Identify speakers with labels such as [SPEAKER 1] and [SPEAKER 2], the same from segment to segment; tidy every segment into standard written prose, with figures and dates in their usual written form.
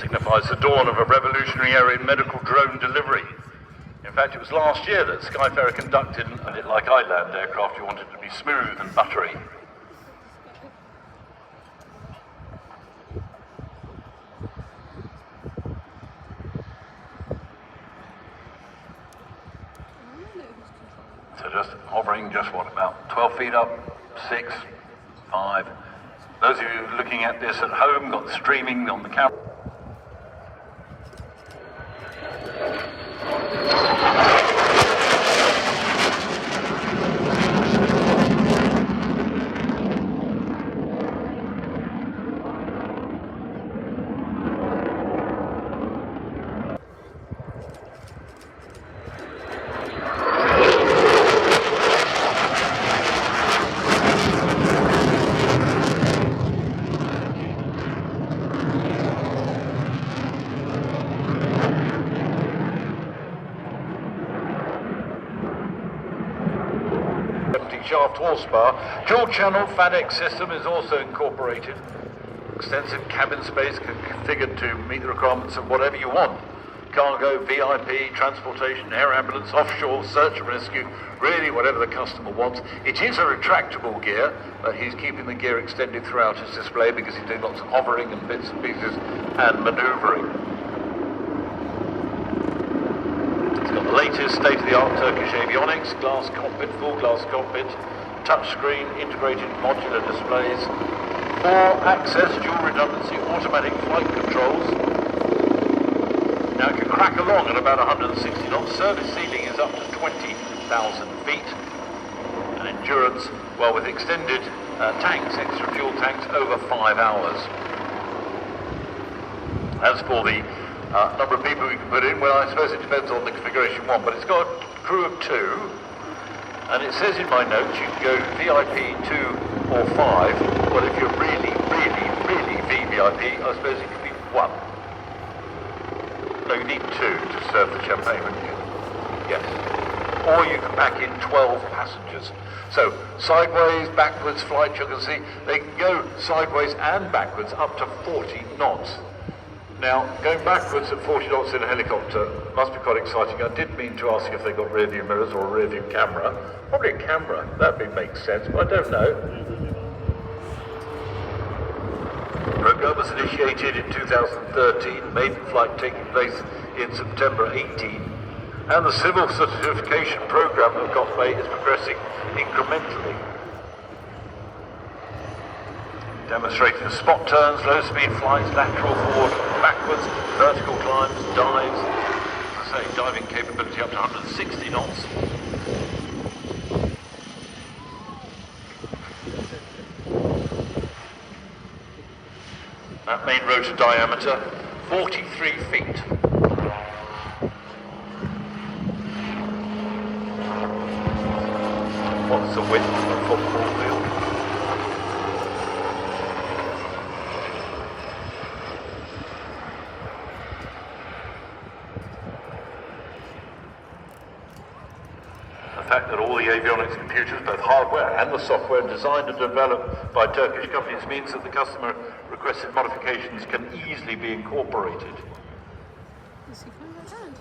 [SPEAKER 1] signifies the dawn of a revolutionary era in medical drone delivery. In fact, it was last year that Skyfarer conducted, and like I land aircraft, you want it to be smooth and buttery. So just hovering, just what, about 12 feet up, 6, 5. Those of you looking at this at home got the streaming on the camera. Shaft horsepower. Dual channel FADEC system is also incorporated. Extensive cabin space configured to meet the requirements of whatever you want. Cargo, VIP, transportation, air ambulance, offshore, search and rescue, really whatever the customer wants. It is a retractable gear, but he's keeping the gear extended throughout his display because he's doing lots of hovering and bits and pieces and manoeuvring. The latest state-of-the-art Turkish avionics, glass cockpit, full glass cockpit, touchscreen, integrated modular displays, 4-access, dual redundancy, automatic flight controls. Now it can crack along at about 160 knots. Service ceiling is up to 20,000 feet. And endurance, well, with extended tanks, extra fuel tanks, over 5 hours. As for the number of people we can put in, well, I suppose it depends on the configuration one, but it's got a crew of 2, and it says in my notes you can go VIP 2 or 5. Well, if you're really VVIP, I suppose it could be 1. No, you need 2 to serve the champagne, wouldn't you? Yes. Or you can pack in 12 passengers. So, sideways, backwards flights, you can see, they can go sideways and backwards up to 40 knots. Now, going backwards at 40 knots in a helicopter must be quite exciting. I did mean to ask if they got rear view mirrors or a rear view camera. Probably a camera, that makes sense, but I don't know. The program was initiated in 2013, maiden flight taking place in September 18, and the civil certification program of GOTFA is progressing incrementally. Demonstrating spot turns, low speed flights, lateral, forward, backwards, vertical climbs, dives. As I say, diving capability up to 160 knots. That main rotor diameter, 43 feet. What's the width of a football field? The fact that all the avionics computers, both hardware and the software, designed and developed by Turkish companies means that the customer requested modifications can easily be incorporated.
[SPEAKER 2] Is he coming back round?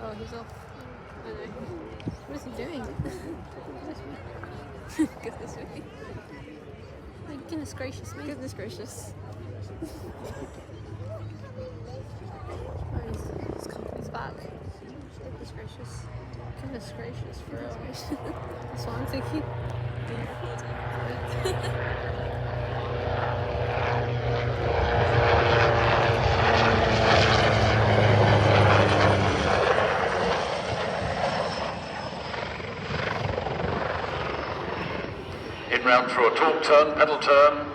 [SPEAKER 2] Oh, he's off. I don't know. What is he doing? Goodness me. Like, goodness gracious me. Goodness gracious. Oh, his company's back. Goodness gracious. Goodness gracious, for real. That's what I'm thinking.
[SPEAKER 1] In round through a torque turn, pedal turn.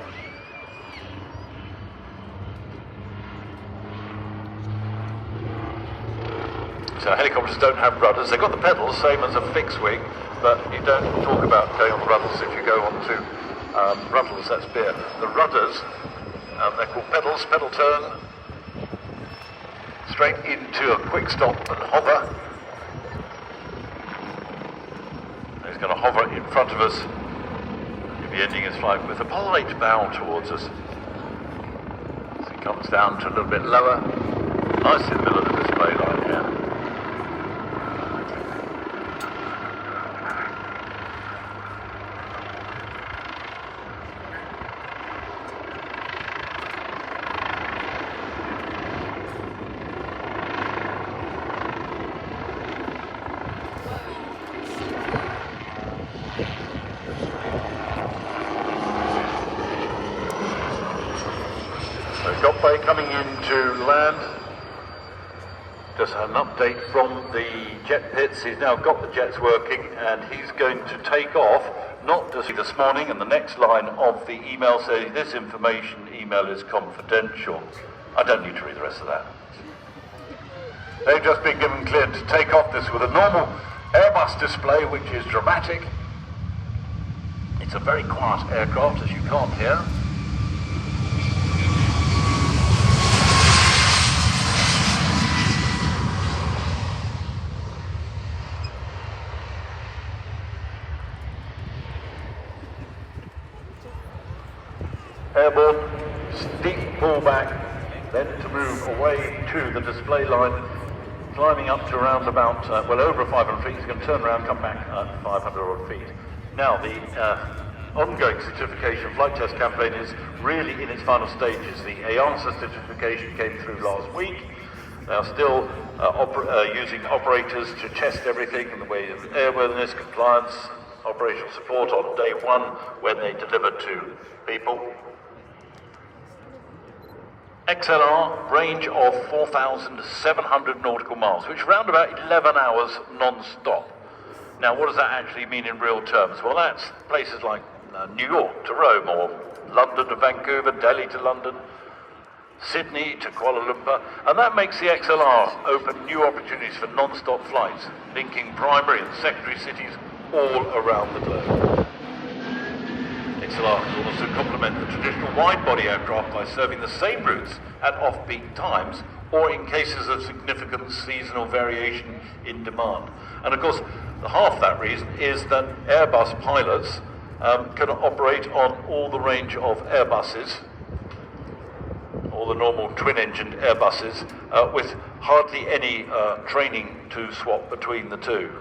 [SPEAKER 1] So helicopters don't have rudders. They've got the pedals, same as a fixed wing, but you don't talk about going on the rudders if you go on to rudders, that's beer. The rudders, they're called pedals, pedal turn, straight into a quick stop and hover. He's going to hover in front of us. He'll be ending his flight with a polite bow towards us. So Comes down to a little bit lower. Nice in the middle of the display line here. Bay coming into land. Just an update from the jet pits. He's now got the jets working and he's going to take off, not just this morning, and the next line of the email says this information email is confidential. I don't need to read the rest of that. They've just been given clear to take off this with a normal Airbus display, which is dramatic. It's a very quiet aircraft, as you can't hear. Airborne, steep pullback, then to move away to the display line, climbing up to around about, well over 500 feet. He's going to turn around, come back at 500 odd feet. Now the ongoing certification flight test campaign is really in its final stages. The EASA certification came through last week. They are still using operators to test everything in the way of airworthiness, compliance, operational support on day one when they deliver to people. XLR, range of 4,700 nautical miles, which is around about 11 hours non-stop. Now, what does that actually mean in real terms? Well, that's places like New York to Rome, or London to Vancouver, Delhi to London, Sydney to Kuala Lumpur, and that makes the XLR open new opportunities for non-stop flights, linking primary and secondary cities all around the globe. XLR can also complement the traditional wide-body aircraft by serving the same routes at off-peak times, or in cases of significant seasonal variation in demand. And of course, half that reason is that Airbus pilots can operate on all the range of Airbuses, all the normal twin-engined Airbuses, with hardly any training to swap between the two.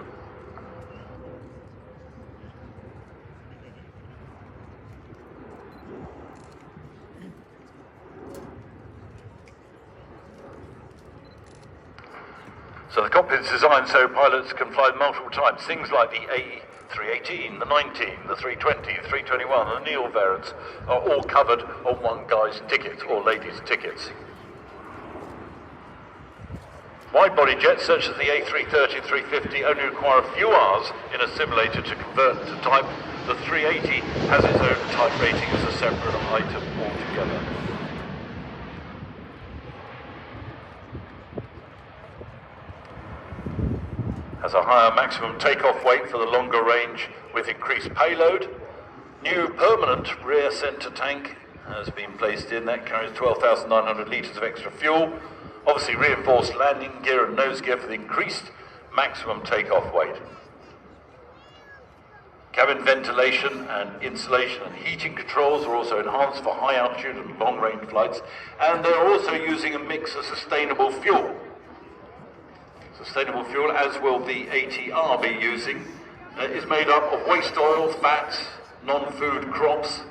[SPEAKER 1] So the cockpit is designed so pilots can fly multiple times. Things like the A318, the 19, the 320, the 321, and the Neo variants are all covered on one guy's ticket, or lady's tickets. Wide-body jets such as the A330 and 350 only require a few hours in a simulator to convert to type. The 380 has its own type rating as a separate item altogether. Has a higher maximum takeoff weight for the longer range with increased payload. New permanent rear center tank has been placed in. That carries 12,900 litres of extra fuel. Obviously reinforced landing gear and nose gear for the increased maximum takeoff weight. Cabin ventilation and insulation and heating controls are also enhanced for high altitude and long range flights. And they're also using a mix of sustainable fuel. Sustainable fuel, as will the ATR be using, is made up of waste oil, fats, non-food crops,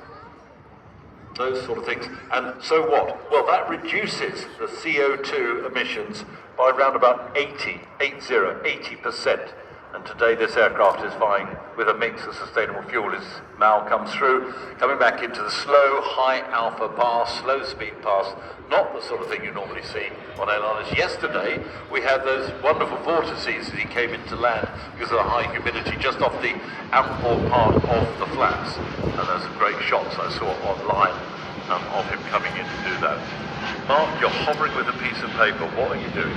[SPEAKER 1] those sort of things. And so what? Well, that reduces the CO2 emissions by around about 80%. And today this aircraft is flying with a mix of sustainable fuel as Mal comes through, coming back into the slow, high alpha pass, slow speed pass, not the sort of thing you normally see on airliners. Yesterday, we had those wonderful vortices as he came into land because of the high humidity just off the outboard part of the flaps. And there's some great shots I saw online of him coming in to do that. Mark, you're hovering with a piece of paper. What are you doing?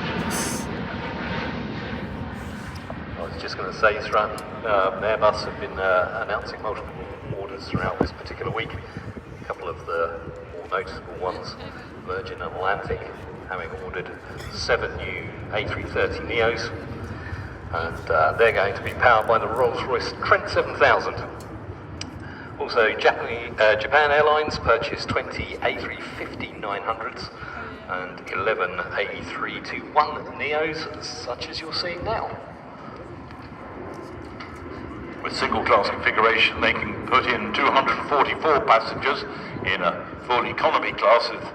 [SPEAKER 3] I was just going to say, Airbus have been announcing multiple orders throughout this particular week. A couple of the more noticeable ones, Virgin Atlantic having ordered 7 new A330 Neos, and they're going to be powered by the Rolls-Royce Trent 7000. Also, Japan Airlines purchased 20 A350-900s and 11 A321 Neos, such as you're seeing now.
[SPEAKER 1] With single class configuration, they can put in 244 passengers in a full economy class with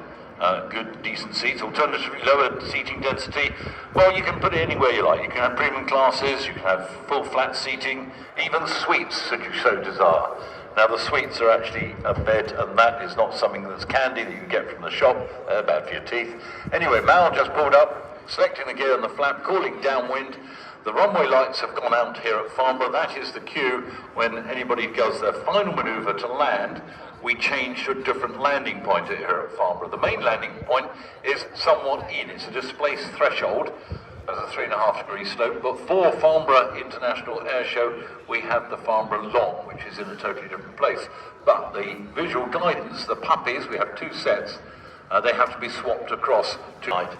[SPEAKER 1] good, decent seats. Alternatively, lower seating density. Well, you can put it anywhere you like. You can have premium classes, you can have full flat seating, even suites, should you so desire. Now, the suites are actually a bed, and that is not something that's candy that you can get from the shop. Bad for your teeth. Anyway, Mal just pulled up, selecting the gear on the flap, calling downwind. The runway lights have gone out here at Farnborough. That is the cue when anybody does their final manoeuvre to land. We change to a different landing point here at Farnborough. The main landing point is somewhat in. It's a displaced threshold. There's a 3.5 degree slope. But for Farnborough International Airshow, we have the Farnborough Long, which is in a totally different place. But the visual guidance, the puppies, we have two sets. They have to be swapped across tonight.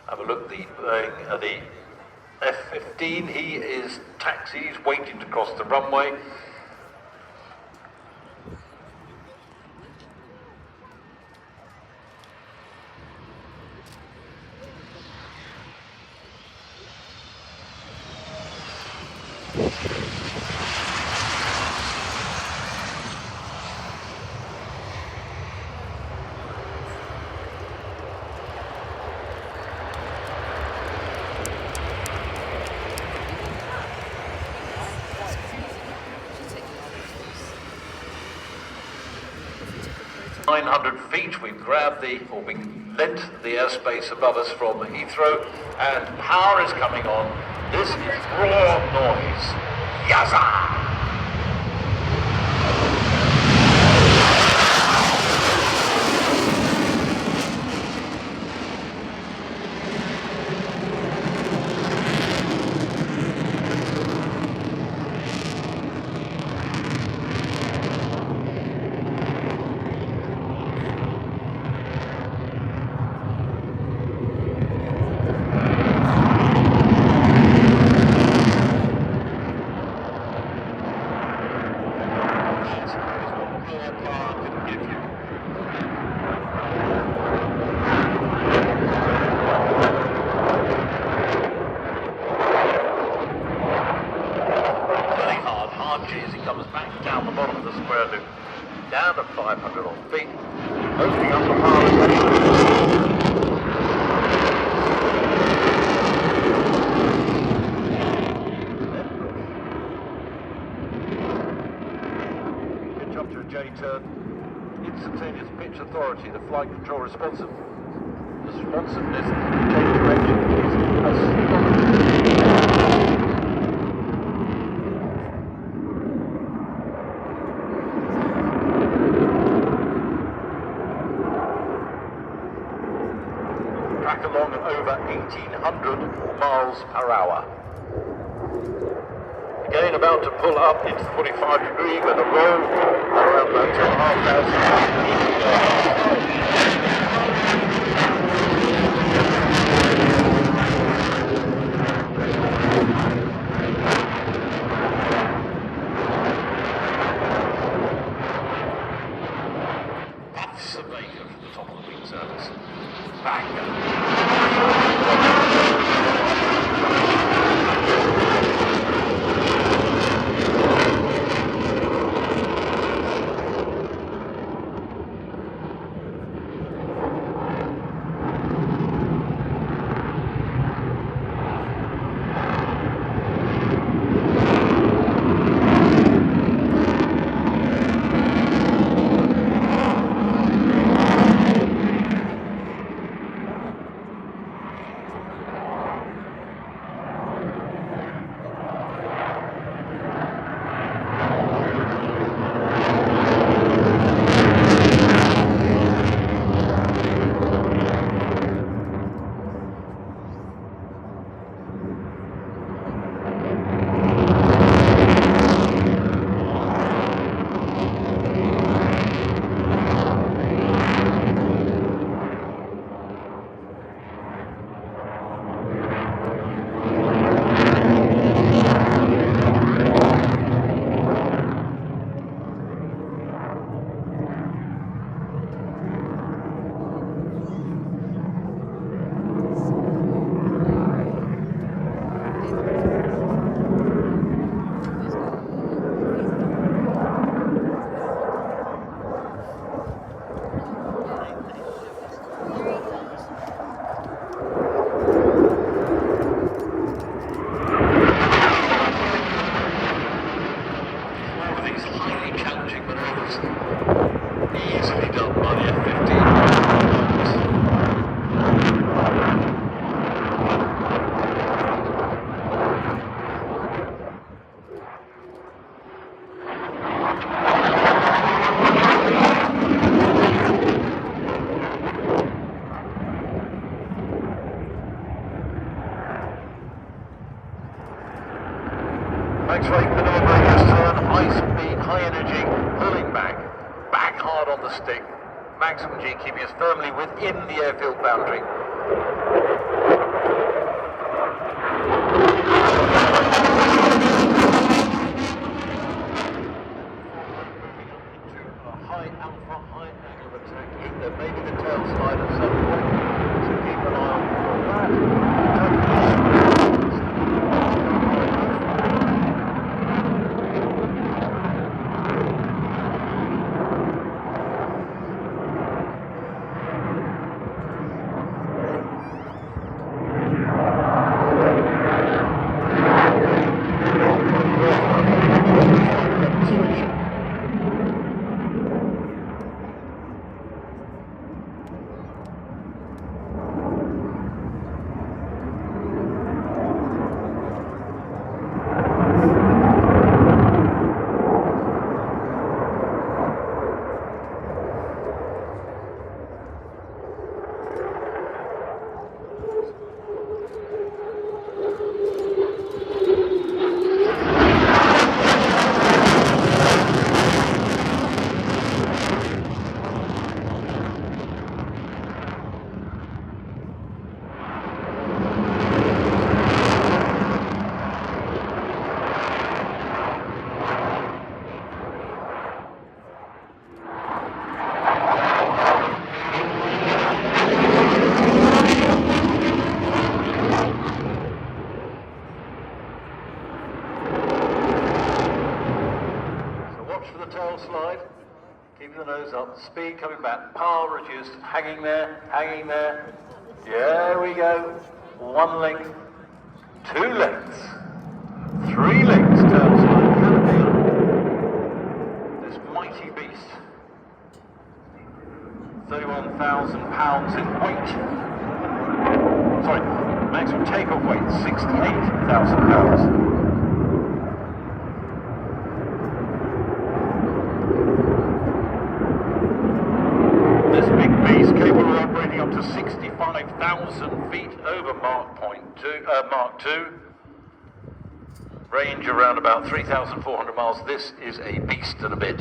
[SPEAKER 1] Have a look at the F-15. He is taxi's waiting to cross the runway. Feet, we've grabbed we lent the airspace above us from Heathrow, and power is coming on. This is raw noise. Yaza! Down to 500 odd feet, opening up the power station. Pitch up to a J-turn, instantaneous pitch authority, the flight control responsiveness, change direction is astonishing. Along at over 1,800 miles per hour. Again, about to pull up into 45 degree with a roll around about 2,500 feet. Puffs of vapor from the top of the wing surface. Bang! Max rate manoeuvring this turn, high speed, high energy, pulling back hard on the stick. Maximum G keeping us firmly within the airfield boundary. High alpha, high angle of attack, either maybe the tail slide at some point, so keep an eye on that. Slide, keeping the nose up, speed coming back, power reduced, hanging there, there we go, 1 length, 2 lengths, 3 lengths tail slide, canopy on this mighty beast, 31,000 pounds in weight, sorry, maximum takeoff weight, 68,000 pounds. This big beast capable of operating up to 65,000 feet over Mark 2. Range around about 3,400 miles. This is a beast and a bit.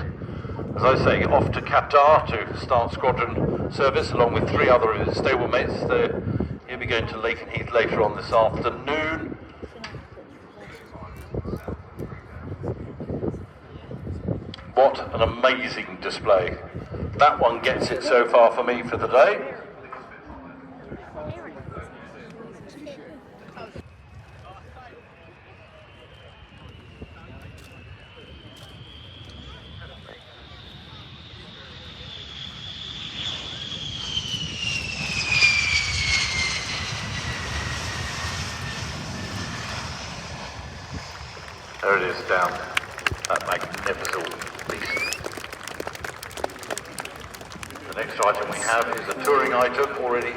[SPEAKER 1] As I say, off to Qatar to start squadron service along with 3 other stablemates. He'll be going to Lakenheath later on this afternoon. What an amazing display. That one gets it so far for me for the day. There it is down, that magnificent beast. The next item we have is a touring item already.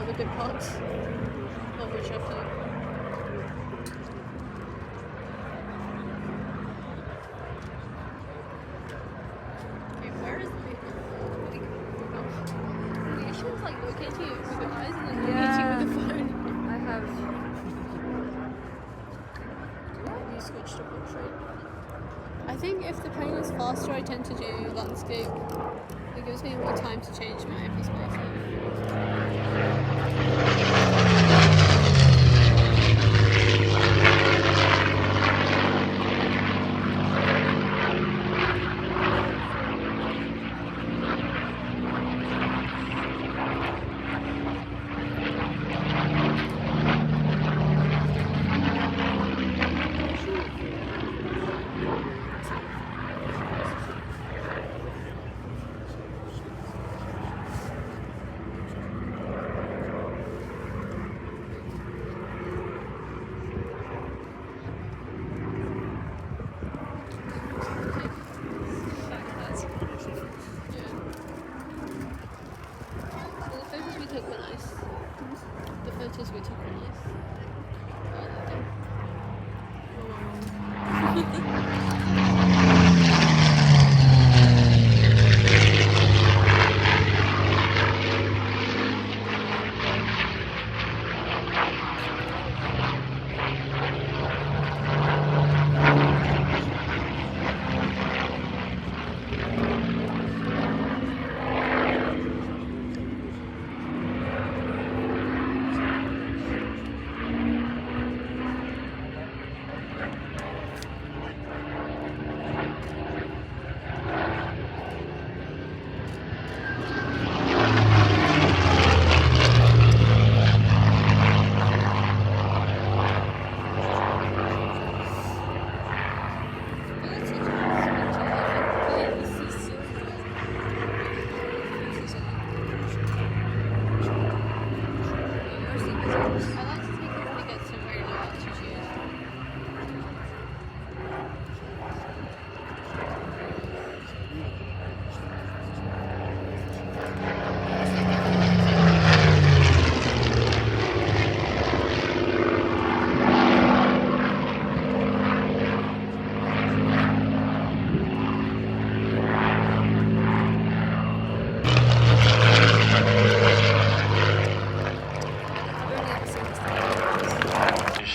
[SPEAKER 2] the good parts of which I flew. Okay, where is the paper? You should like locate you with your eyes and then locate you with the phone.
[SPEAKER 4] I have.
[SPEAKER 2] You switched to portrait. I think if the plane is faster, I tend to do landscape. It gives me more time to change my perspective. The photos we took were nice.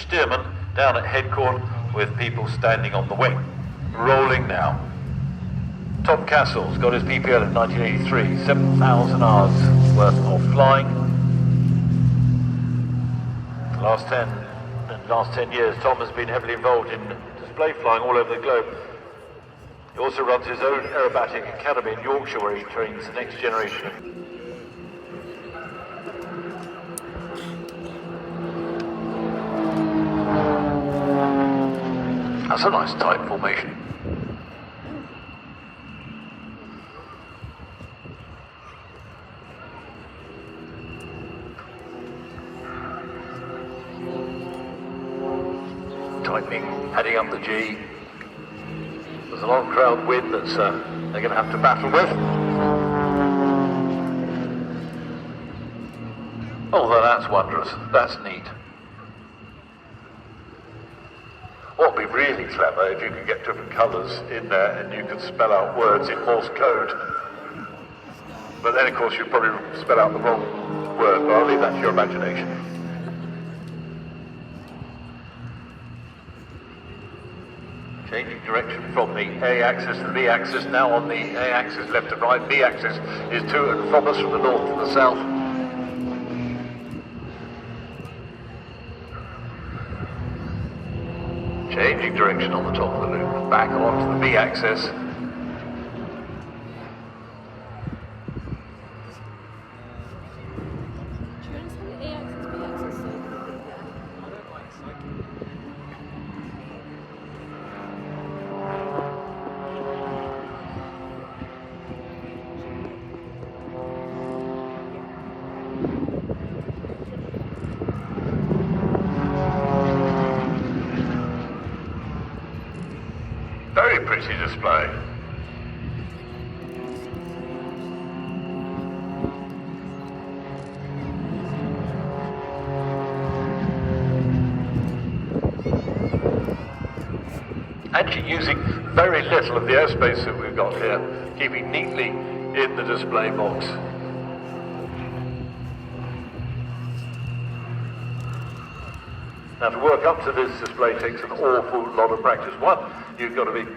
[SPEAKER 1] Steerman down at headcourt with people standing on the wing. Rolling now. Tom Castle's got his PPL in 1983, 7,000 hours worth of flying. Last 10 years, Tom has been heavily involved in display flying all over the globe. He also runs his own aerobatic academy in Yorkshire where he trains the next generation of That's a nice tight formation. Tightening, heading up the G. There's a long crowd wind that's they're going to have to battle with. Although that's wondrous, that's neat. What would be really clever if you could get different colours in there and you could spell out words in Morse code. But then of course you'd probably spell out the wrong word, but I'll leave that to your imagination. Changing direction from the A axis to the B axis, now on the A axis left and right, B axis is to and from us from the north to the south. Changing direction on the top of the loop, back onto the B axis. Very pretty display. actually using very little of the airspace that we've got here, keeping neatly in the display box. Now to work up to this display takes an awful lot of practice. One, you've got to be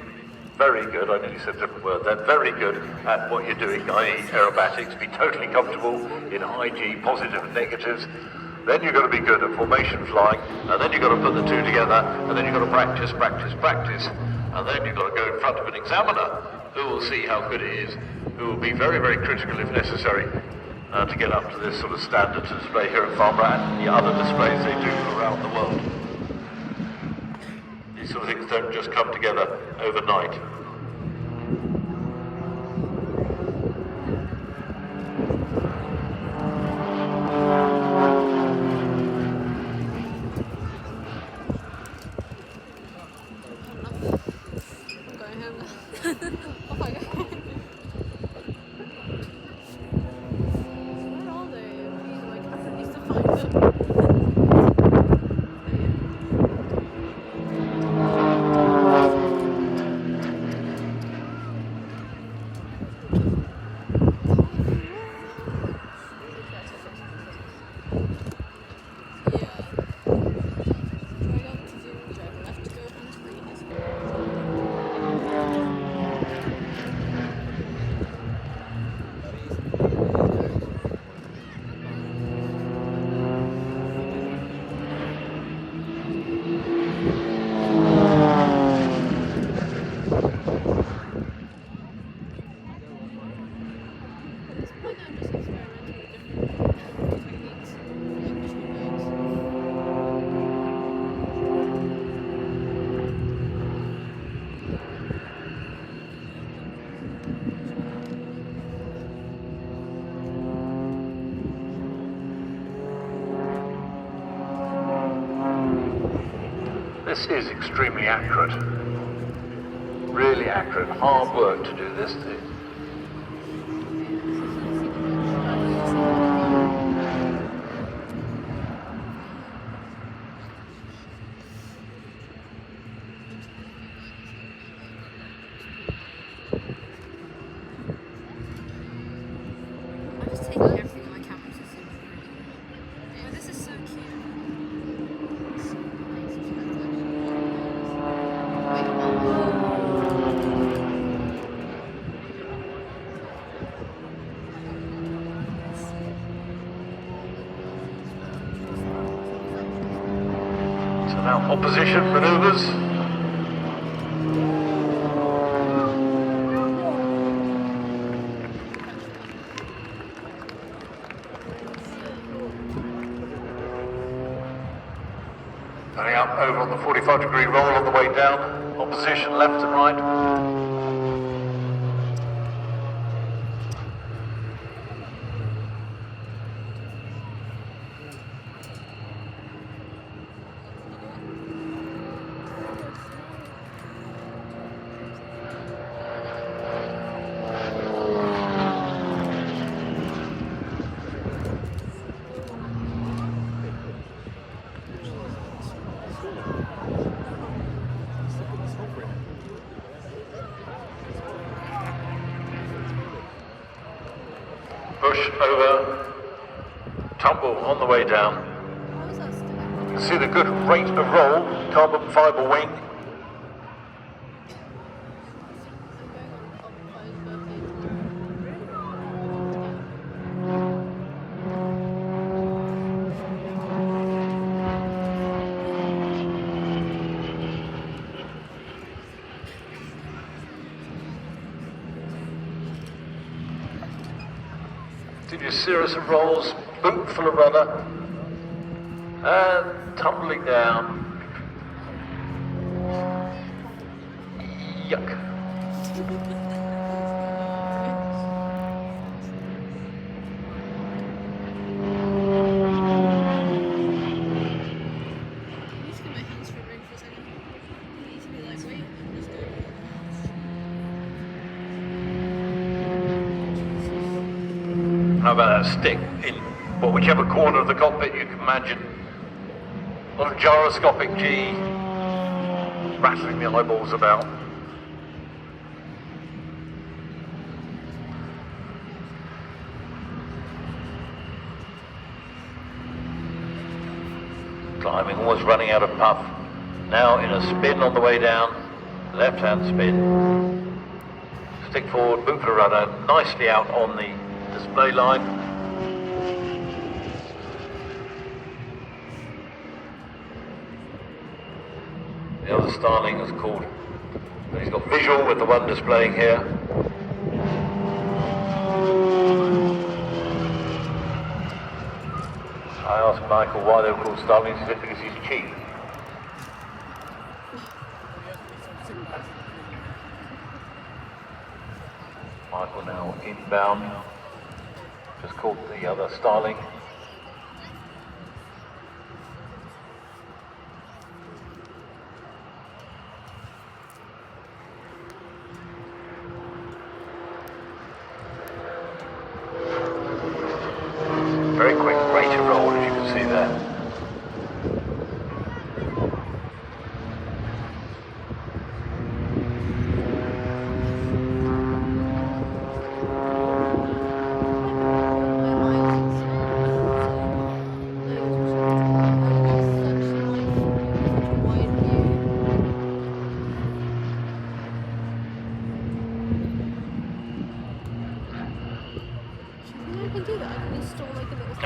[SPEAKER 1] very good, I nearly said a different word there, very good at what you're doing, i.e. aerobatics, be totally comfortable in high G, positive and negatives. Then you've got to be good at formation flying, and then you've got to put the two together, and then you've got to practice, practice, practice, and then you've got to go in front of an examiner who will see how good it is, who will be very, very critical if necessary to get up to this sort of standard to display here at Farnborough and the other displays they do around the world. These sort of things don't just come together overnight. This is extremely accurate, really accurate, hard work to do this.
[SPEAKER 2] I'm just taking everything on my camera to see. Yeah, this is so cute.
[SPEAKER 1] So now opposition manoeuvres. Going up over on the 45-degree roll on the way down, opposition left and right. Push over, tumble on the way down.
[SPEAKER 2] How is that still?
[SPEAKER 1] You can see the good rate of roll, carbon fibre wing. Did your series of rolls, boot full of rudder, and tumbling down. Yuck. How about that stick in whichever corner of the cockpit you can imagine? A lot of gyroscopic G, rattling the eyeballs about. Climbing, always running out of puff. Now in a spin on the way down, left hand spin. Stick forward, boot for the rudder, nicely out on the display line. The other starling is called, he's got visual with the one displaying here. I asked Michael why they were called starlings. He said because he's cheap. Michael now inbound, just caught the other starling. Very quick rate of roll, as you can see there.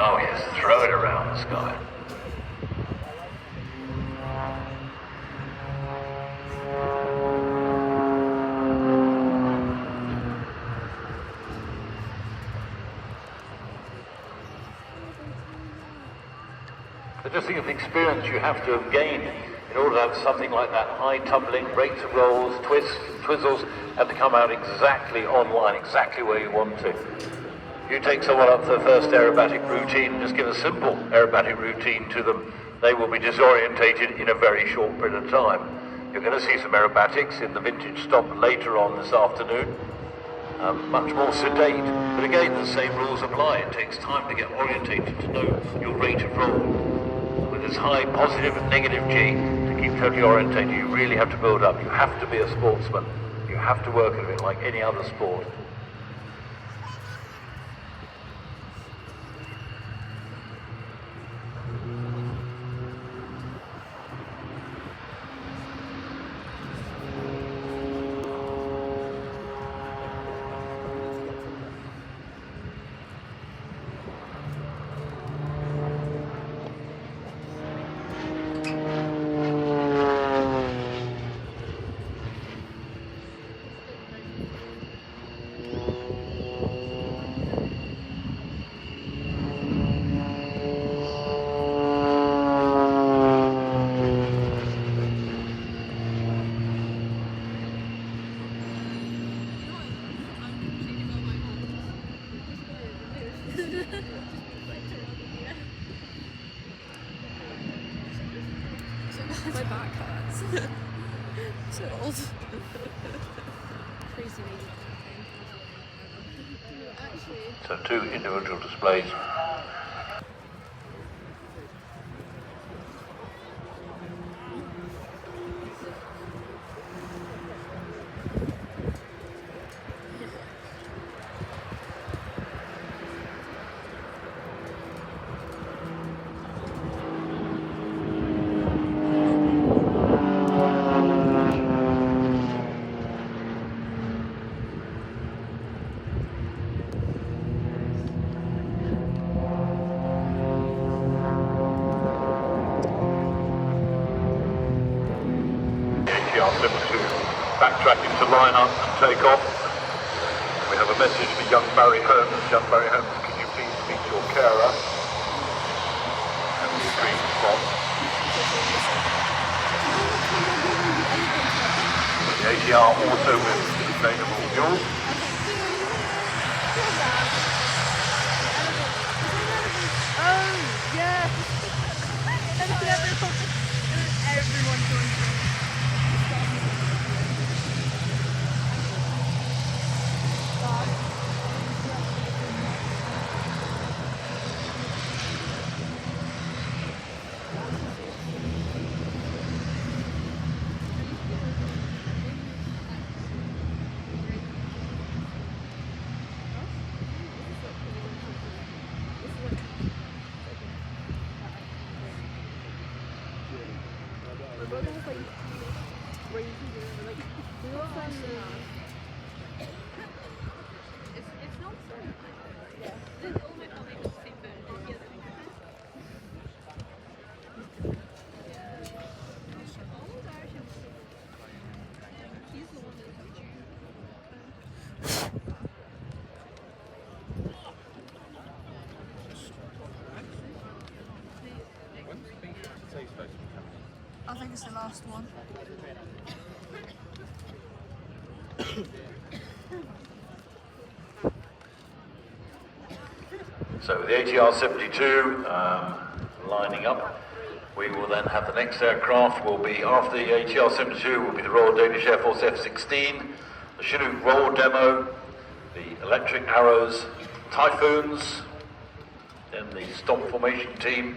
[SPEAKER 1] Oh yes, throw it around the sky. But just think of the experience you have to have gained in order to have something like that, high tumbling, rates of rolls, twists, twizzles, and to come out exactly on line, exactly where you want to. You take someone up for the first aerobatic routine, just give a simple aerobatic routine to them, they will be disorientated in a very short period of time. You're going to see some aerobatics in the vintage stop later on this afternoon, much more sedate, but again the same rules apply. It takes time to get orientated, to know your rate of roll. With this high positive and negative G, to keep totally orientated, you really have to build up. You have to be a sportsman. You have to work at it like any other sport.
[SPEAKER 2] My back hurts. So old. Crazy lady. Actually.
[SPEAKER 1] So two individual displays. Ask them to backtrack into line up and take off. We have a message for young Barry Holmes. Young Barry Holmes, can you please meet your carer? And the agreed response. The ATR also with sustainable fuel.
[SPEAKER 2] Oh, yeah. Everyone joins in. It's not so nice. Yeah. This is almost not even the same bird. Yeah. He's the one that told you. I think it's the last one.
[SPEAKER 1] So with the ATR 72 lining up, we will then have the next aircraft will be, after the ATR 72, will be the Royal Danish Air Force F-16, the Chinook Roll Demo, the Electric Arrows, Typhoons, then the Stomp Formation Team,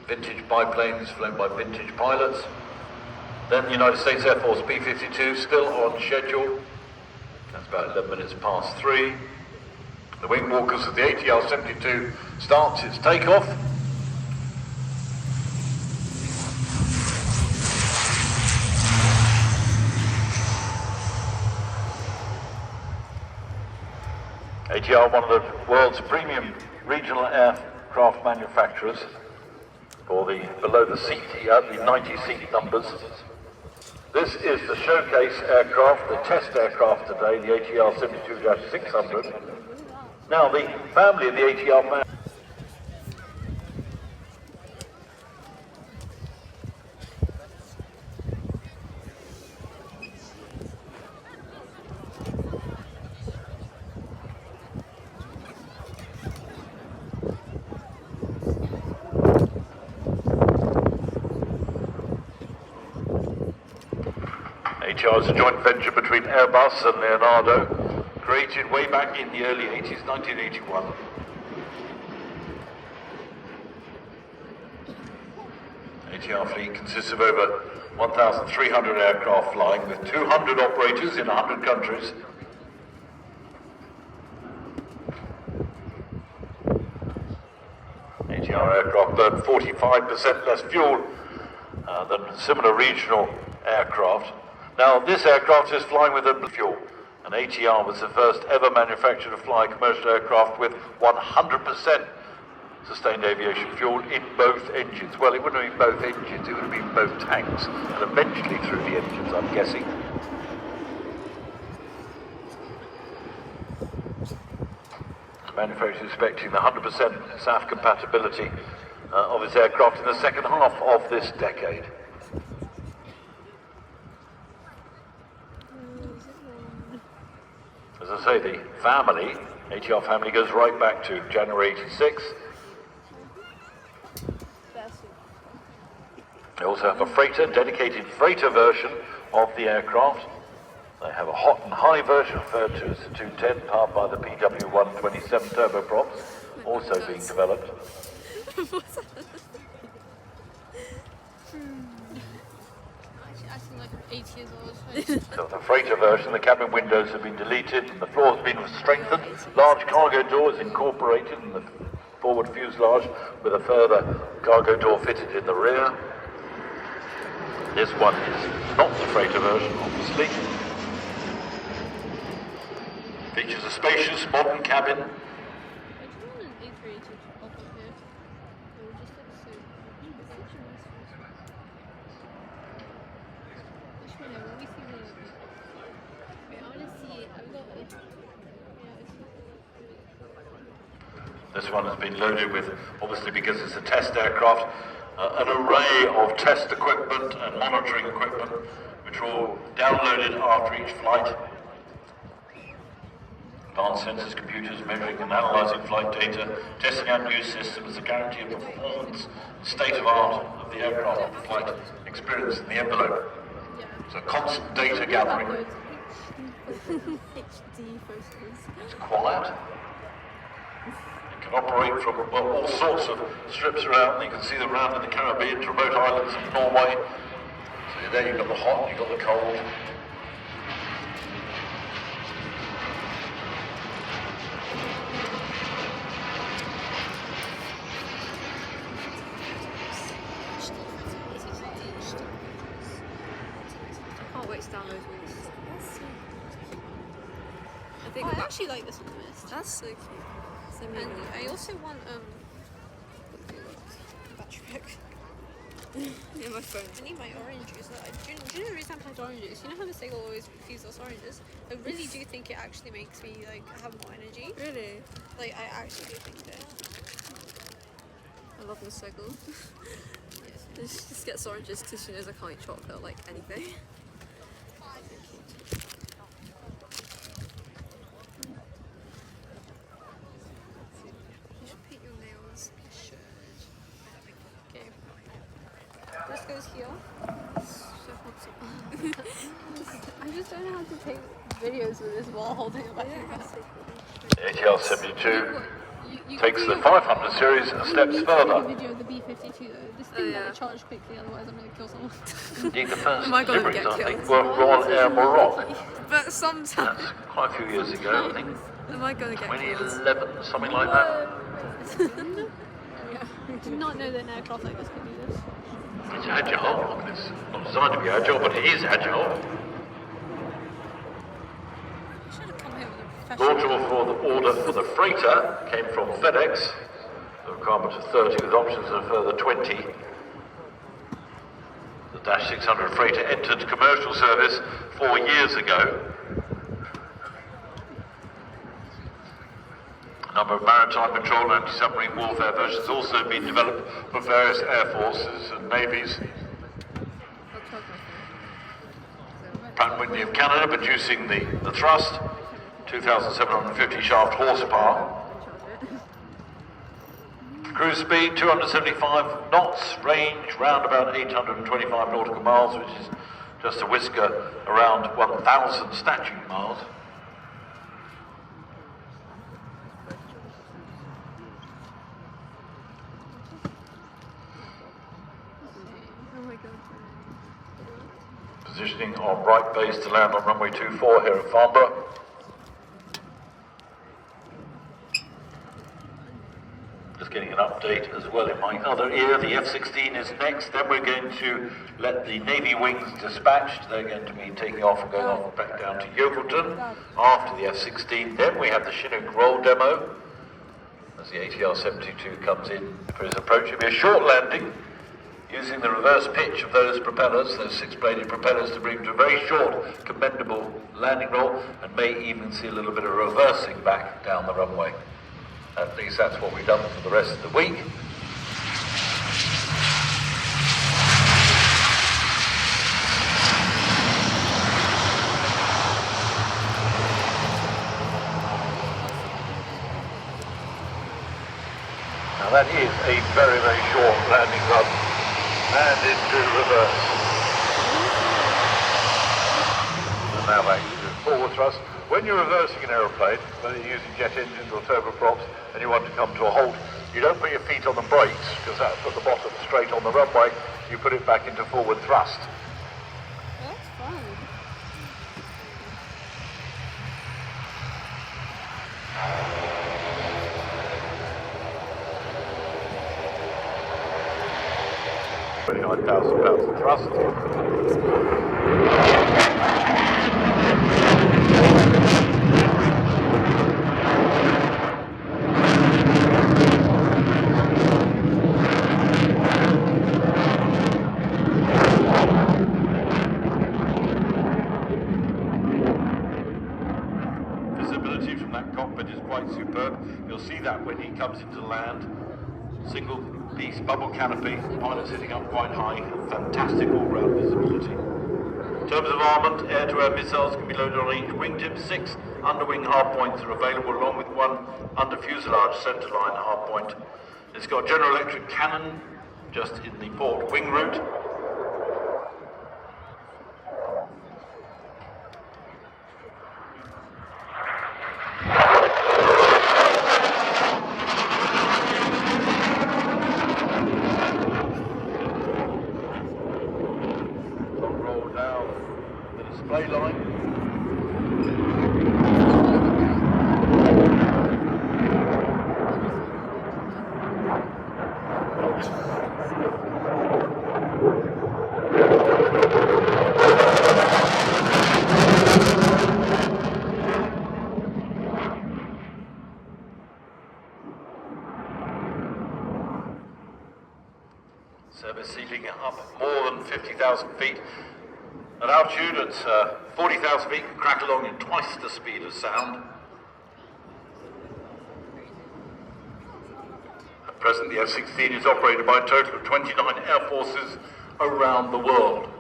[SPEAKER 1] vintage biplanes flown by vintage pilots, then the United States Air Force B-52 still on schedule. That's about 11 minutes past 3. The wing walkers of the ATR 72 starts its takeoff. ATR, one of the world's premium regional aircraft manufacturers, for the below the seat, the 90 seat numbers. This is the showcase aircraft, the test aircraft today, the ATR 72-600. Now the family of the ATR family. ATR is a joint venture between Airbus and Leonardo, created way back in the early 80s, 1981. ATR fleet consists of over 1,300 aircraft flying with 200 operators in 100 countries. ATR aircraft burn 45% less fuel than similar regional aircraft. Now, this aircraft is flying with a fuel, and ATR was the first ever manufacturer to fly a commercial aircraft with 100% sustained aviation fuel in both engines. Well, it wouldn't have been both engines, it would have been both tanks, and eventually through the engines, I'm guessing. The manufacturer is expecting the 100% SAF compatibility of its aircraft in the second half of this decade. As I say, the family, ATR family, goes right back to January 86. They also have a freighter, dedicated freighter version of the aircraft. They have a hot and high version referred to as the 210, powered by the PW127 turboprops, also being developed.
[SPEAKER 2] Acting like I'm 8 years old.
[SPEAKER 1] So the freighter version, the cabin windows have been deleted and the floor has been strengthened. Large cargo doors incorporated in the forward fuselage with a further cargo door fitted in the rear. This one is not the freighter version, obviously. Features a spacious modern cabin. This one has been loaded with, obviously because it's a test aircraft, an array of test equipment and monitoring equipment, which are all downloaded after each flight. Advanced sensors, computers measuring and analysing flight data, testing out new systems, the guarantee of the performance and state of art of the aircraft and the flight experience in the envelope. So constant data gathering. It's quiet. Can operate from all sorts of strips around. You can see them around in the Caribbean, to remote islands of Norway. So there you've got the hot, you've got the cold.
[SPEAKER 2] actually like this one the most.
[SPEAKER 4] That's so cute. So
[SPEAKER 2] And
[SPEAKER 4] maybe.
[SPEAKER 2] I also want battery pack.
[SPEAKER 4] Yeah, my phone.
[SPEAKER 2] I need my orange juice. Do you know the reason I plant orange juice? You know how Mistake always feeds us oranges? I really do think it actually makes me like have more energy.
[SPEAKER 4] Really?
[SPEAKER 2] Like I actually do think that.
[SPEAKER 4] I love Miss Segel.
[SPEAKER 2] Yes.
[SPEAKER 4] She just gets oranges because she knows I can't eat chocolate like anything. You should paint your nails.
[SPEAKER 2] I should. Okay. This goes here.
[SPEAKER 4] So hot.
[SPEAKER 2] I just don't know how to take videos with this while holding a battery pack.
[SPEAKER 1] ATR 72
[SPEAKER 2] You
[SPEAKER 1] takes
[SPEAKER 2] can
[SPEAKER 1] the
[SPEAKER 2] do
[SPEAKER 1] 500 series a step
[SPEAKER 2] you need to
[SPEAKER 1] further.
[SPEAKER 2] make a video of the B-52 though. This thing
[SPEAKER 4] yeah.
[SPEAKER 2] better charge quickly, otherwise I'm going to kill someone.
[SPEAKER 1] Indeed, the first
[SPEAKER 4] Am I gonna
[SPEAKER 1] deliveries,
[SPEAKER 4] get
[SPEAKER 1] I think,
[SPEAKER 4] killed?
[SPEAKER 1] were Royal Air Morocco.
[SPEAKER 4] But sometimes.
[SPEAKER 1] That's quite a few years ago, I think.
[SPEAKER 4] Am I gonna get killed?
[SPEAKER 1] 2011, something like that.
[SPEAKER 2] I did not know that an aircraft like this could do this.
[SPEAKER 1] It's agile. It's not designed to be agile, but it is agile.
[SPEAKER 2] I should have come here with a professional.
[SPEAKER 1] Launch for the order for the freighter came from FedEx. The requirement of 30 with options of a further 20. The Dash 600 freighter entered commercial service 4 years ago. A number of maritime patrol and anti-submarine warfare versions also been developed for various air forces and navies.
[SPEAKER 4] I'll charge my phone.
[SPEAKER 1] Pratt & Whitney of Canada producing the thrust, 2,750 shaft horsepower.
[SPEAKER 4] I'll charge it.
[SPEAKER 1] Cruise speed 275 knots, range round about 825 nautical miles, which is just a whisker around 1,000 statute miles.
[SPEAKER 4] Oh my god.
[SPEAKER 1] Positioning on right base to land on runway 24 here at Farnborough. Just getting an update as well in my other ear. The F-16 is next. Then we're going to let the Navy wings dispatched. They're going to be taking off and going off back down to Yokelton after the F-16. Then we have the Chinook roll demo as the ATR-72 comes in for its approach. It'll be a short landing using the reverse pitch of those propellers, those six-bladed propellers, to bring to a very short, commendable landing roll, and may even see a little bit of reversing back down the runway. At least that's what we've done for the rest of the week. Now that is a very, very short landing run and into reverse. And now back to forward thrust. When you're reversing an aeroplane, whether you're using jet engines or turboprops, and you want to come to a halt, you don't put your feet on the brakes, because that's at the bottom straight on the runway. You put it back into forward thrust.
[SPEAKER 2] That's fun.
[SPEAKER 1] £29,000 of thrust. Visibility from that cockpit is quite superb. You'll see that when he comes into land. Single piece bubble canopy, pilot sitting up quite high, fantastic all-round visibility. In terms of armament, air-to-air missiles can be loaded on each wingtip. 6 underwing hardpoints are available, along with 1 under fuselage centerline hardpoint. It's got a General Electric cannon just in the port wing route. Roll down the display line. Service seating up more than 50,000 feet. At altitude, at 40,000 feet, can crack along in twice the speed of sound. At present, the F-16 is operated by a total of 29 air forces around the world.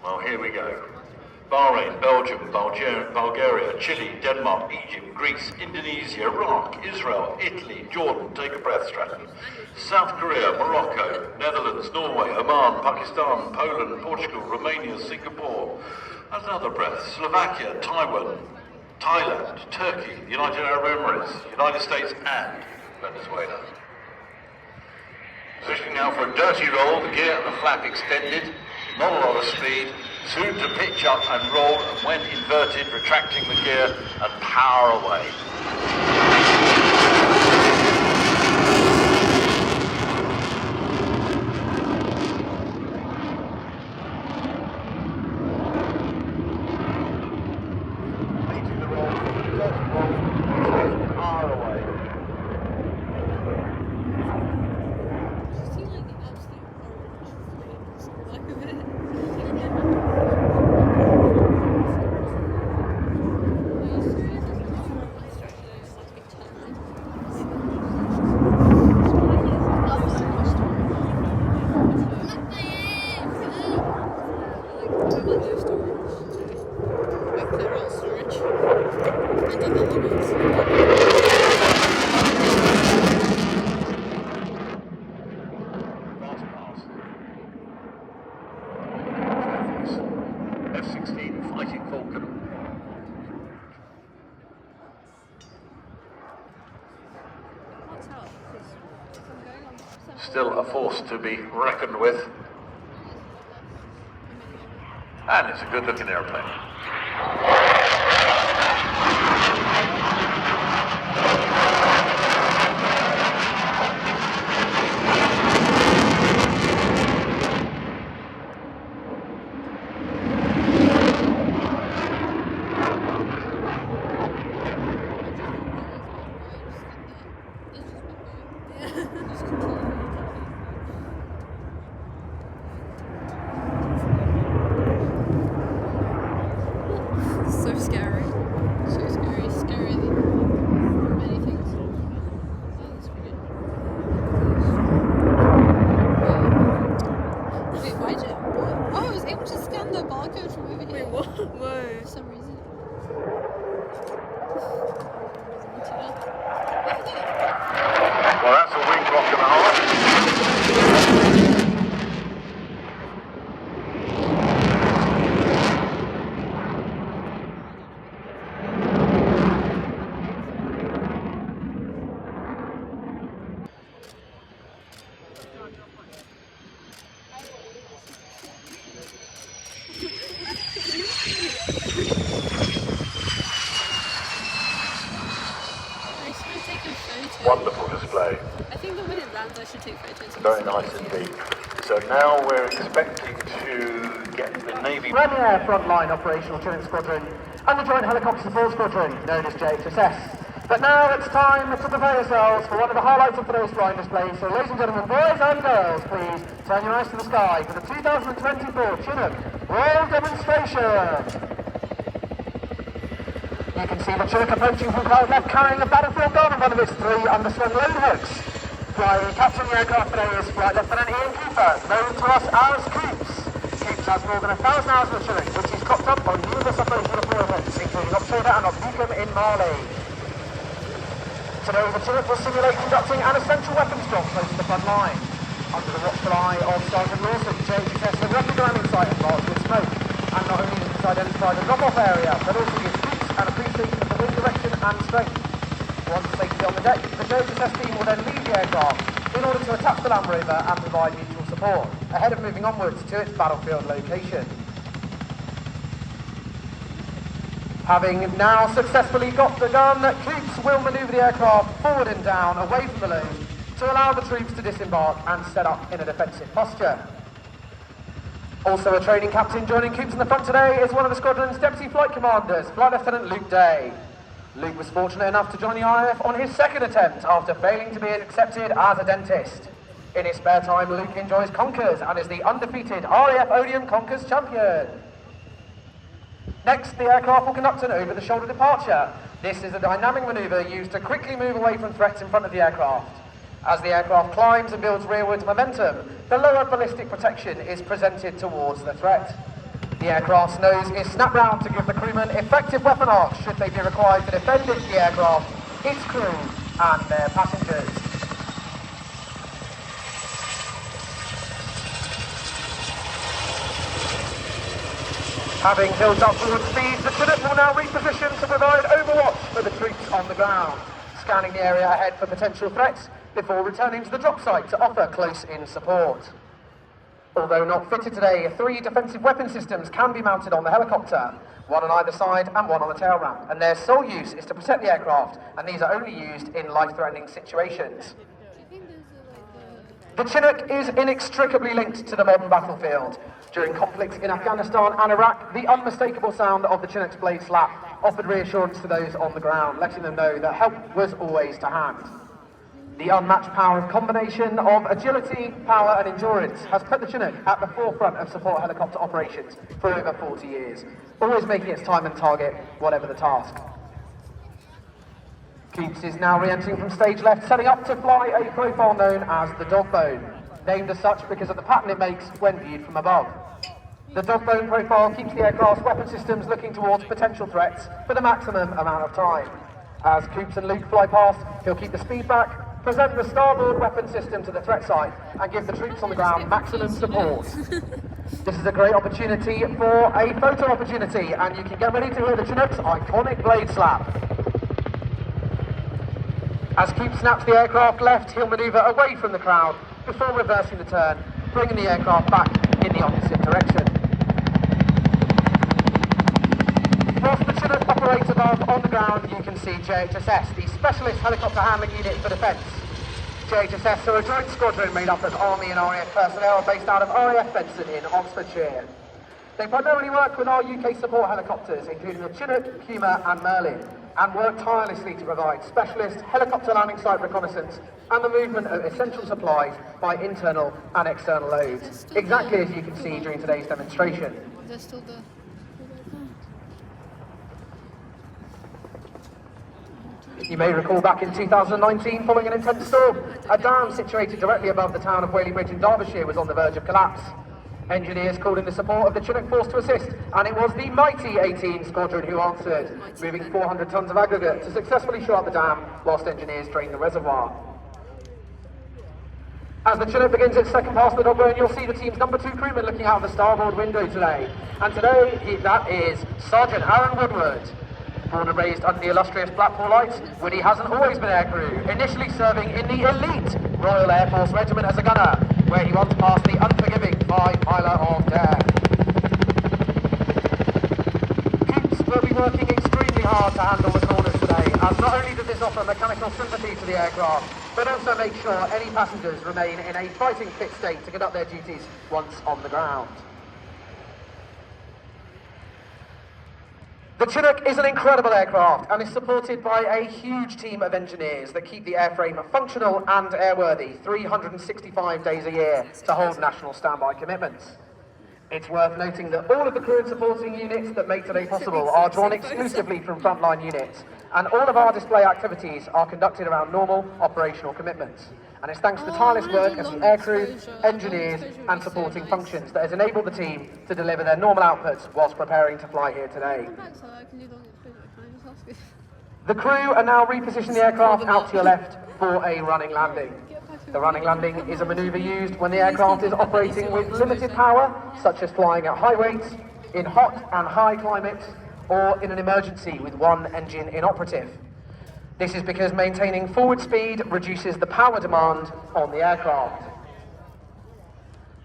[SPEAKER 1] Well, here we go. Bahrain, Belgium, Bulgaria, Chile, Denmark, Egypt, Greece, Indonesia, Iraq, Israel, Italy, Jordan, take a breath, Stratton. South Korea, Morocco, Netherlands, Norway, Oman, Pakistan, Poland, Portugal, Romania, Singapore. Another breath. Slovakia, Taiwan, Thailand, Turkey, the United Arab Emirates, United States and Venezuela. Positioning now for a dirty roll, the gear and the flap extended, not a lot of speed, soon to pitch up and roll, and when inverted, retracting the gear and power away. Making the roll, dirty roll, power away.
[SPEAKER 2] See, like, the absolute orange flames all over it. Are you serious? My structure is like a turn.
[SPEAKER 1] F-16 Fighting Falcon. Still a force to be reckoned with. And it's a good looking airplane.
[SPEAKER 4] So scary.
[SPEAKER 2] So scary, scarier than many things. Oh, that's pretty good. Wait, why did it? Oh, I was able to scan the barcode from over here.
[SPEAKER 4] Wait, what? Whoa.
[SPEAKER 2] For some reason.
[SPEAKER 1] Well, that's a wing block and a half. Wonderful display.
[SPEAKER 2] I think that when it lands, I should take photos.
[SPEAKER 1] Very nice indeed. So now we're expecting to get the Navy
[SPEAKER 5] Premier Frontline Operational Training Squadron and the Joint Helicopter Support Squadron, known as JHSS. But now it's time to prepare yourselves for one of the highlights of today's flying display. So ladies and gentlemen, boys and girls, please turn your eyes to the sky for the 2024 Chinook Royal Demonstration. You can see the Chinook approaching from cloud left, carrying a battlefield gun on one of its 3 underslung load hooks. Flying captain the aircraft today is Flight Lieutenant Ian Cooper, known to us as Coops. Coops has more than 1,000 hours of Chinook, which he's cocked up on numerous operational deployments, including Observer and Oblicum in Mali. Today, the Chinook will simulate conducting an essential weapons job close to the front line. Under the watchful eye of Sergeant Lawson, JHSS has left the landing site and marked with smoke, and not only does it identify the drop-off area, but also gives Coops an appreciation of the wind direction and strength. Once safely on the deck, the JHSS team will then leave the aircraft in order to attack the Land Rover and provide mutual support, ahead of moving onwards to its battlefield location. Having now successfully got the gun, Coops will manoeuvre the aircraft forward and down, away from the load, to allow the troops to disembark and set up in a defensive posture. Also a training captain joining Coops in the front today is one of the squadron's deputy flight commanders, Flight Lieutenant Luke Day. Luke was fortunate enough to join the IAF on his second attempt after failing to be accepted as a dentist. In his spare time, Luke enjoys conkers and is the undefeated RAF Odeon Conkers champion. Next, the aircraft will conduct an over-the-shoulder departure. This is a dynamic manoeuvre used to quickly move away from threats in front of the aircraft. As the aircraft climbs and builds rearward momentum, the lower ballistic protection is presented towards the threat. The aircraft's nose is snapped round to give the crewmen effective weapon arcs should they be required to defend the aircraft, its crew and their passengers. Having built up forward speed, the Chinook will now reposition to provide overwatch for the troops on the ground, scanning the area ahead for potential threats before returning to the drop site to offer close-in support. Although not fitted today, 3 defensive weapon systems can be mounted on the helicopter, one on either side and one on the tail ramp, and their sole use is to protect the aircraft, and these are only used in life-threatening situations. The Chinook is inextricably linked to the modern battlefield. During conflicts in Afghanistan and Iraq, the unmistakable sound of the Chinook's blade slap offered reassurance to those on the ground, letting them know that help was always to hand. The unmatched power of combination of agility, power and endurance has put the Chinook at the forefront of support helicopter operations for over 40 years, always making its time and target, whatever the task. Coops is now re-entering from stage left, setting up to fly a profile known as the dog bone, named as such because of the pattern it makes when viewed from above. The dog bone profile keeps the aircraft's weapon systems looking towards potential threats for the maximum amount of time. As Coops and Luke fly past, he'll keep the speed back, present the starboard weapon system to the threat site, and give the troops on the ground maximum support. This is a great opportunity for a photo opportunity, and you can get ready to hear the Chinook's iconic blade slap. As Coops snaps the aircraft left, he'll manoeuvre away from the crowd before reversing the turn, bringing the aircraft back in the opposite direction. Whilst the Chinook operates above on the ground, you can see JHSS, the Specialist Helicopter Handling Unit for Defence. JHSS are a joint squadron made up of Army and RAF personnel based out of RAF Benson in Oxfordshire. They primarily work with our UK support helicopters, including the Chinook, Puma and Merlin, and work tirelessly to provide specialist helicopter landing site reconnaissance and the movement of essential supplies by internal and external loads, exactly as you can see during today's demonstration. You may recall back in 2019, following an intense storm, a dam situated directly above the town of Whaley Bridge in Derbyshire was on the verge of collapse. Engineers called in the support of the Chinook force to assist, and it was the mighty 18 squadron who answered, moving 400 tons of aggregate to successfully shut up the dam whilst engineers drained the reservoir. As the Chinook begins its second pass the dog burn, you'll see the team's number 2 crewman looking out of the starboard window today. And today, that is Sergeant Aaron Woodward. Born and raised under the illustrious Blackpool Lights, Woody hasn't always been aircrew, initially serving in the elite Royal Air Force Regiment as a gunner, where he once passed the unforgiving 5-miler of death. Coops will be working extremely hard to handle the corners today, as not only does this offer mechanical sympathy to the aircraft, but also make sure any passengers remain in a fighting fit state to conduct their duties once on the ground. The Chinook is an incredible aircraft and is supported by a huge team of engineers that keep the airframe functional and airworthy 365 days a year to hold national standby commitments. It's worth noting that all of the crew and supporting units that make today possible are drawn exclusively from frontline units, and all of our display activities are conducted around normal operational commitments. And it's thanks to the tireless work of the aircrew, engineers and supporting functions that has enabled the team to deliver their normal outputs whilst preparing to fly here today. The crew are now repositioning the aircraft out to your left for a running landing. The running landing is a manoeuvre used when the aircraft is operating with limited power, such as flying at high weights, in hot and high climates, or in an emergency with one engine inoperative. This is because maintaining forward speed reduces the power demand on the aircraft.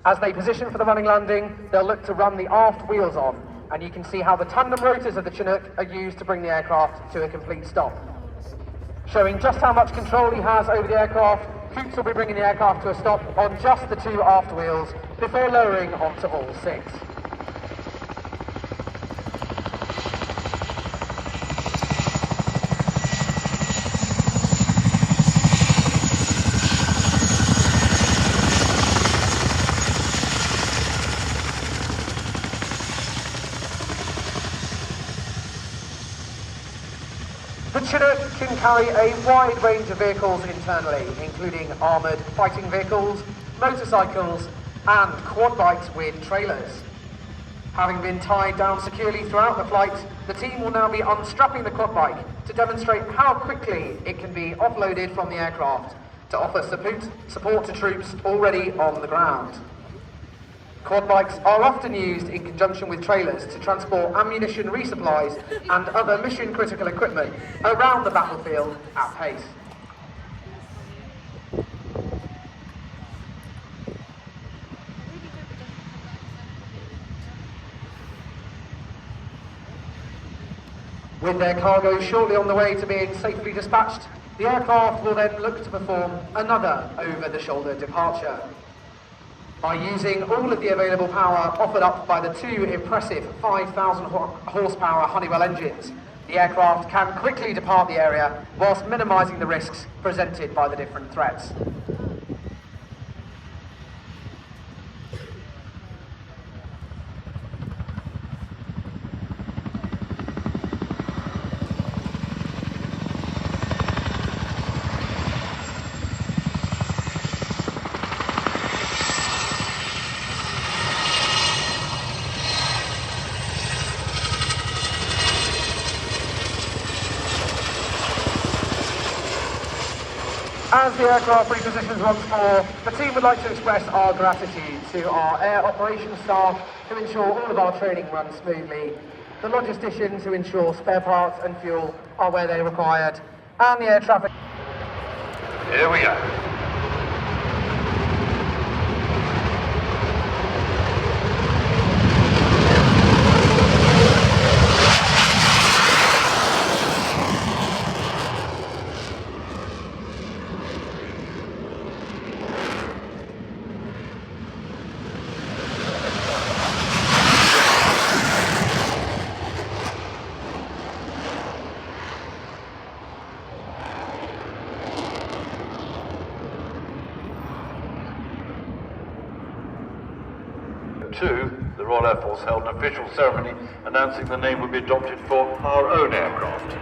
[SPEAKER 5] As they position for the running landing, they'll look to run the aft wheels on, and you can see how the tandem rotors of the Chinook are used to bring the aircraft to a complete stop. Showing just how much control he has over the aircraft, Coops will be bringing the aircraft to a stop on just the 2 aft wheels before lowering onto all 6. Chinook can carry a wide range of vehicles internally, including armoured fighting vehicles, motorcycles and quad bikes with trailers. Having been tied down securely throughout the flight, the team will now be unstrapping the quad bike to demonstrate how quickly it can be offloaded from the aircraft to offer support to troops already on the ground. Quad bikes are often used in conjunction with trailers to transport ammunition resupplies and other mission-critical equipment around the battlefield at pace. With their cargo shortly on the way to being safely dispatched, the aircraft will then look to perform another over-the-shoulder departure. By using all of the available power offered up by the two impressive 5,000 horsepower Honeywell engines, the aircraft can quickly depart the area whilst minimising the risks presented by the different threats. As the aircraft repositions once more, the team would like to express our gratitude to our air operations staff who ensure all of our training runs smoothly, the logisticians who ensure spare parts and fuel are where they're required, and the air traffic...
[SPEAKER 1] Here we go. The Royal Air Force held an official ceremony announcing the name would be adopted for our own aircraft.